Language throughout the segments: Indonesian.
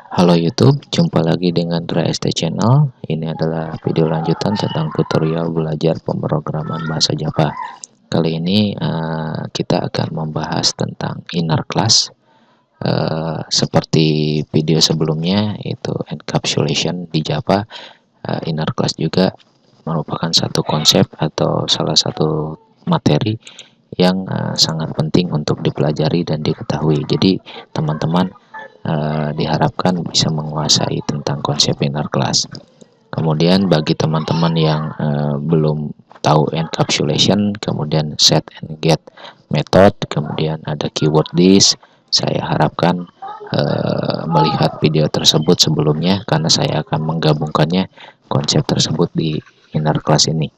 Halo YouTube, jumpa lagi dengan Dra ST Channel. Ini adalah video lanjutan tentang tutorial belajar pemrograman bahasa Java. Kali ini kita akan membahas tentang inner class. Seperti video sebelumnya, itu encapsulation di Java. Inner class juga merupakan satu konsep atau salah satu materi yang sangat penting untuk dipelajari dan diketahui. Jadi teman-teman diharapkan bisa menguasai tentang konsep inner class. Kemudian bagi teman-teman yang belum tahu encapsulation, kemudian set and get method, kemudian ada keyword list, saya harapkan melihat video tersebut sebelumnya karena saya akan menggabungkannya konsep tersebut di inner class ini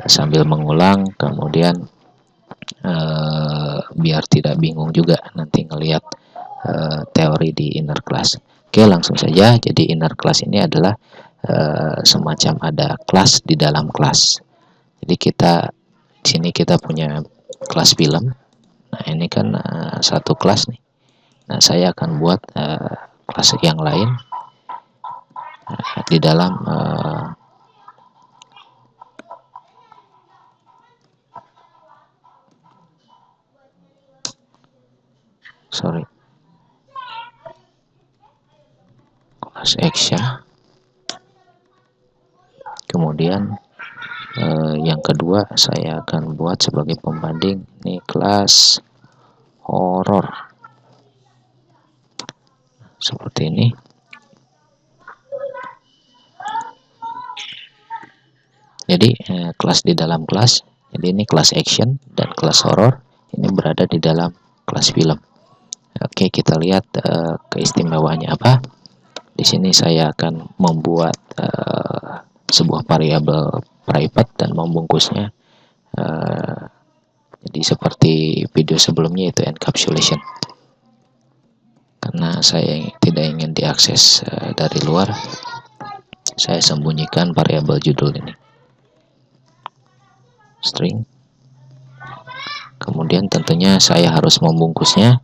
sambil mengulang, kemudian biar tidak bingung juga nanti ngelihat teori di inner class. Oke, langsung saja. Jadi inner class ini adalah semacam ada kelas di dalam kelas. Jadi di sini kita punya kelas film. Nah, ini kan satu kelas nih. Nah, saya akan buat kelas yang lain di dalam class action. Kemudian yang kedua saya akan buat sebagai pembanding nih kelas horor seperti ini. Jadi kelas di dalam kelas. Jadi ini kelas action dan kelas horor ini berada di dalam kelas film. Oke, kita lihat keistimewaannya apa. Di sini saya akan membuat sebuah variabel private dan membungkusnya. Jadi seperti video sebelumnya itu encapsulation. Karena saya tidak ingin diakses dari luar, saya sembunyikan variabel judul ini. String. Kemudian tentunya saya harus membungkusnya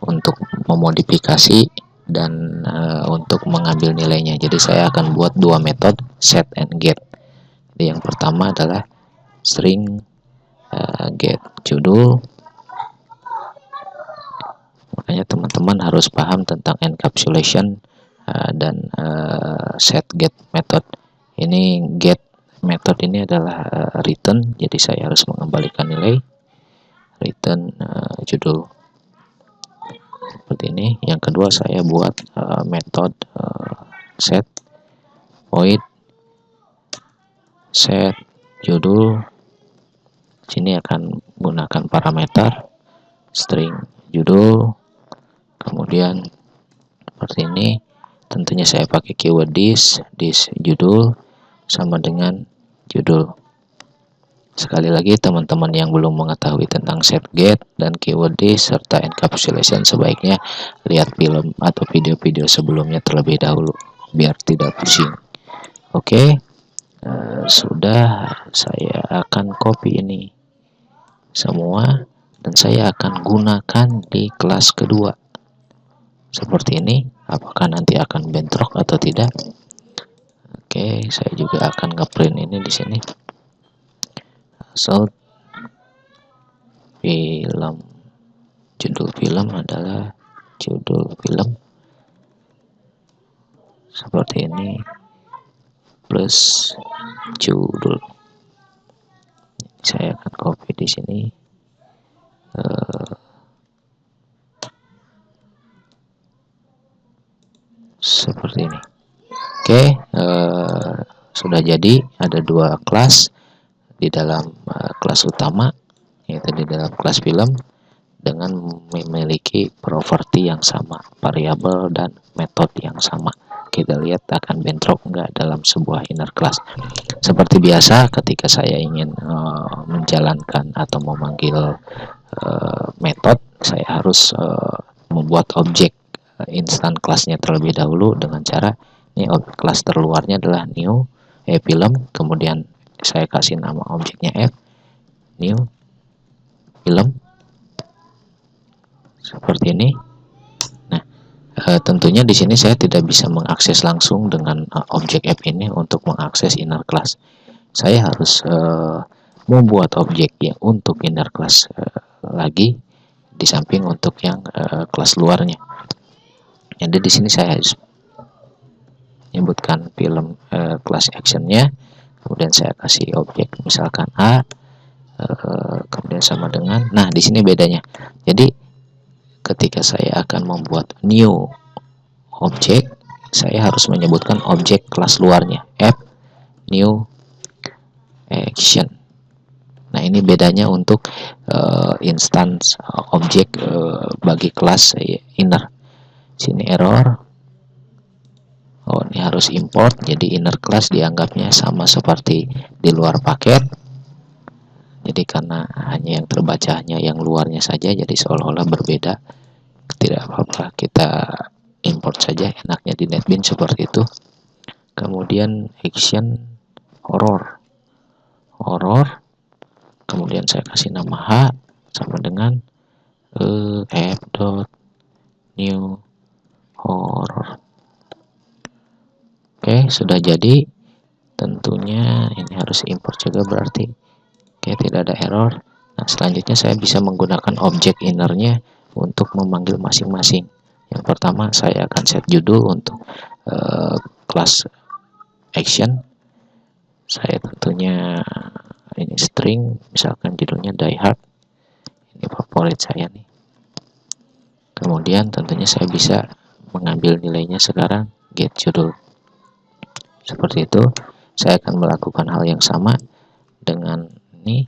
untuk memodifikasi dan untuk mengambil nilainya. Jadi saya akan buat dua metode set and get. Jadi yang pertama adalah string get judul. Makanya teman-teman harus paham tentang encapsulation dan set get method. Ini get method ini adalah return, jadi saya harus mengembalikan nilai return judul seperti ini. Yang kedua saya buat metode set void set judul. Sini akan menggunakan parameter string judul, kemudian seperti ini. Tentunya saya pakai keyword this judul sama dengan judul. Sekali lagi, teman-teman yang belum mengetahui tentang set get dan keyword this serta encapsulation sebaiknya lihat film atau video-video sebelumnya terlebih dahulu biar tidak pusing. Oke, sudah, saya akan copy ini semua dan saya akan gunakan di kelas kedua seperti ini. Apakah nanti akan bentrok atau tidak? Oke, saya juga akan ngeprint ini di sini. So film, judul film adalah judul film seperti ini plus judul. Saya akan copy di sini. Seperti ini. Oke, sudah jadi ada dua kelas di dalam kelas utama, yaitu di dalam kelas film dengan memiliki properti yang sama, variabel dan metode yang sama. Kita lihat akan bentrok enggak dalam sebuah inner class. Seperti biasa, ketika saya ingin menjalankan atau memanggil metode, saya harus membuat objek instan kelasnya terlebih dahulu dengan cara ini. Kelas terluarnya adalah new film, kemudian saya kasih nama objeknya f new film seperti ini. Nah, Tentunya di sini saya tidak bisa mengakses langsung dengan objek app ini untuk mengakses inner class. Saya harus membuat objek yang untuk inner class lagi di samping untuk yang kelas luarnya. Jadi di sini saya harus menyebutkan film class actionnya, kemudian saya kasih objek misalkan A, kemudian sama dengan. Nah di sini bedanya. Jadi ketika saya akan membuat new objek, saya harus menyebutkan objek kelas luarnya, app new action. Nah ini bedanya untuk instance objek bagi kelas inner. Sini error. Oh ini harus import, jadi inner class dianggapnya sama seperti di luar paket. Jadi karena hanya yang terbacanya yang luarnya saja, jadi seolah-olah berbeda. Tidak apa-apa, kita import saja, enaknya di NetBeans seperti itu. Kemudian action horror, kemudian saya kasih nama H sama dengan app.new horror. Oke, sudah jadi. Tentunya ini harus import juga berarti. Oke, tidak ada error. Nah, selanjutnya saya bisa menggunakan objek innernya untuk memanggil masing-masing. Yang pertama saya akan set judul untuk kelas action. Saya tentunya ini string, misalkan judulnya Die Hard. Ini favorit saya nih. Kemudian tentunya saya bisa mengambil nilainya sekarang, get judul. Seperti itu. Saya akan melakukan hal yang sama dengan ini,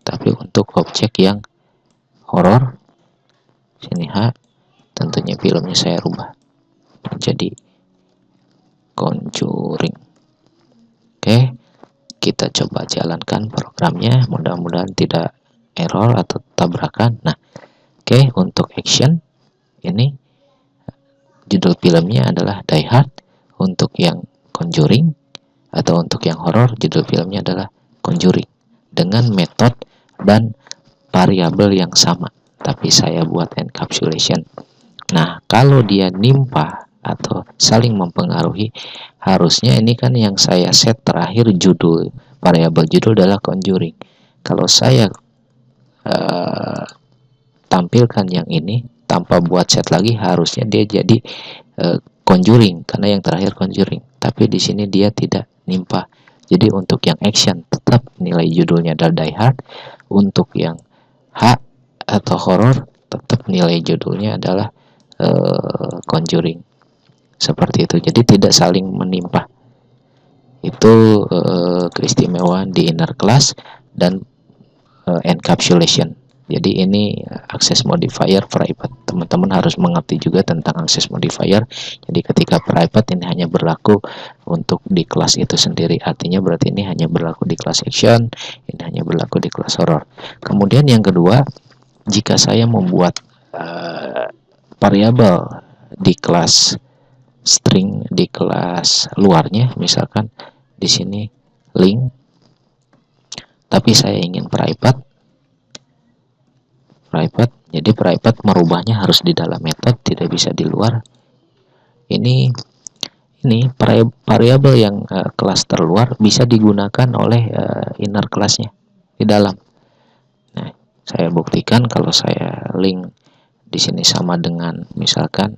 tapi untuk objek yang horor. Sini H, tentunya filmnya saya rubah jadi Conjuring. Oke, kita coba jalankan programnya, mudah-mudahan tidak error atau tabrakan. Nah, oke, untuk action ini judul filmnya adalah Die Hard. Untuk yang Conjuring atau untuk yang horor, judul filmnya adalah Conjuring dengan metode dan variabel yang sama, tapi saya buat encapsulation. Nah, kalau dia nimpa atau saling mempengaruhi, harusnya ini kan yang saya set terakhir judul, variabel judul adalah Conjuring. Kalau saya tampilkan yang ini tanpa buat set lagi, harusnya dia jadi Conjuring karena yang terakhir Conjuring. Tapi di sini dia tidak nimpa. Jadi untuk yang action tetap nilai judulnya adalah Die Hard. Untuk yang H atau horror tetap nilai judulnya adalah Conjuring. Seperti itu. Jadi tidak saling menimpa. Itu keistimewaan di inner class dan encapsulation. Jadi ini access modifier private. Teman-teman harus mengerti juga tentang access modifier. Jadi ketika private ini hanya berlaku untuk di kelas itu sendiri. Artinya berarti ini hanya berlaku di kelas action, ini hanya berlaku di kelas horror. Kemudian yang kedua, jika saya membuat variabel di kelas string di kelas luarnya, misalkan di sini link, tapi saya ingin private, jadi private merubahnya harus di dalam metode, tidak bisa di luar. Ini variabel yang kelas terluar bisa digunakan oleh inner kelasnya di dalam. Nah, saya buktikan kalau saya link di sini sama dengan misalkan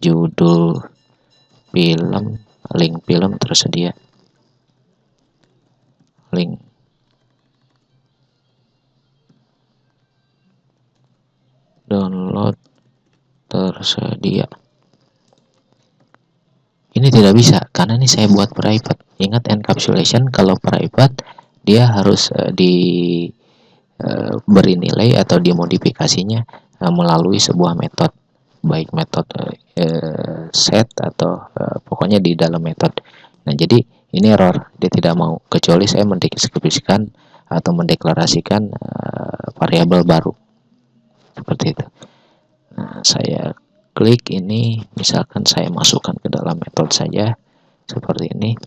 judul film, link film tersedia, link download tersedia. Ini tidak bisa karena ini saya buat private. Ingat encapsulation kalau private dia harus beri nilai atau dimodifikasinya melalui sebuah metode, baik metode set atau pokoknya di dalam metode. Nah, jadi ini error, dia tidak mau kecuali saya mendeskripsikan atau mendeklarasikan variabel baru. Seperti itu. Nah, saya klik ini, misalkan saya masukkan ke dalam metode saja seperti ini.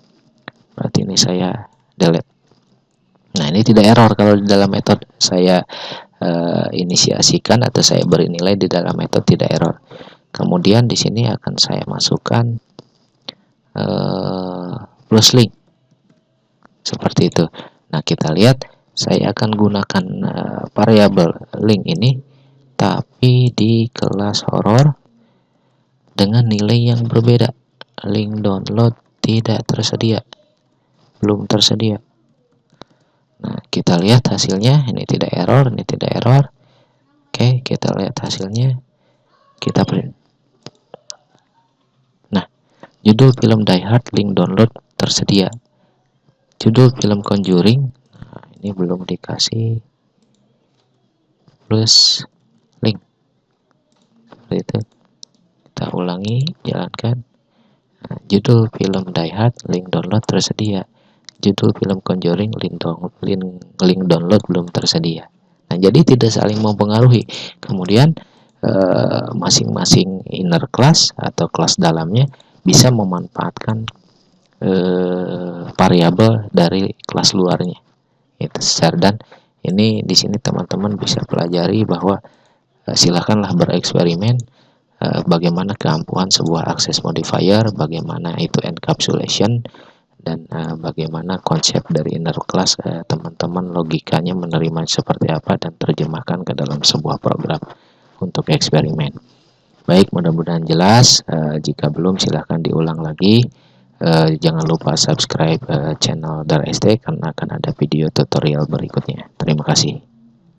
Berarti ini saya delete. Nah, ini tidak error kalau di dalam metode saya inisiasikan atau saya beri nilai di dalam metode, tidak error. Kemudian di sini akan saya masukkan plus link seperti itu. Nah, kita lihat saya akan gunakan variabel link ini tapi di kelas horor dengan nilai yang berbeda. Link download tidak tersedia, belum tersedia. Nah, kita lihat hasilnya, ini tidak error, ini tidak error. Oke, kita lihat hasilnya, kita print. Nah, judul film Die Hard link download tersedia. Judul film Conjuring, nah, ini belum dikasih plus link. Seperti itu. Kita ulangi, jalankan. Nah, judul film Die Hard link download tersedia. Judul film Conjuring link download belum tersedia. Nah, jadi tidak saling mempengaruhi. Kemudian masing-masing inner class atau kelas dalamnya bisa memanfaatkan variabel dari kelas luarnya. Itu share, dan ini di sini teman-teman bisa pelajari bahwa silakanlah bereksperimen bagaimana keampuhan sebuah access modifier, bagaimana itu encapsulation, dan bagaimana konsep dari inner class, teman-teman logikanya menerima seperti apa dan terjemahkan ke dalam sebuah program untuk eksperimen. Baik, mudah-mudahan jelas. Jika belum, silahkan diulang lagi. Jangan lupa subscribe channel DarST karena akan ada video tutorial berikutnya. Terima kasih.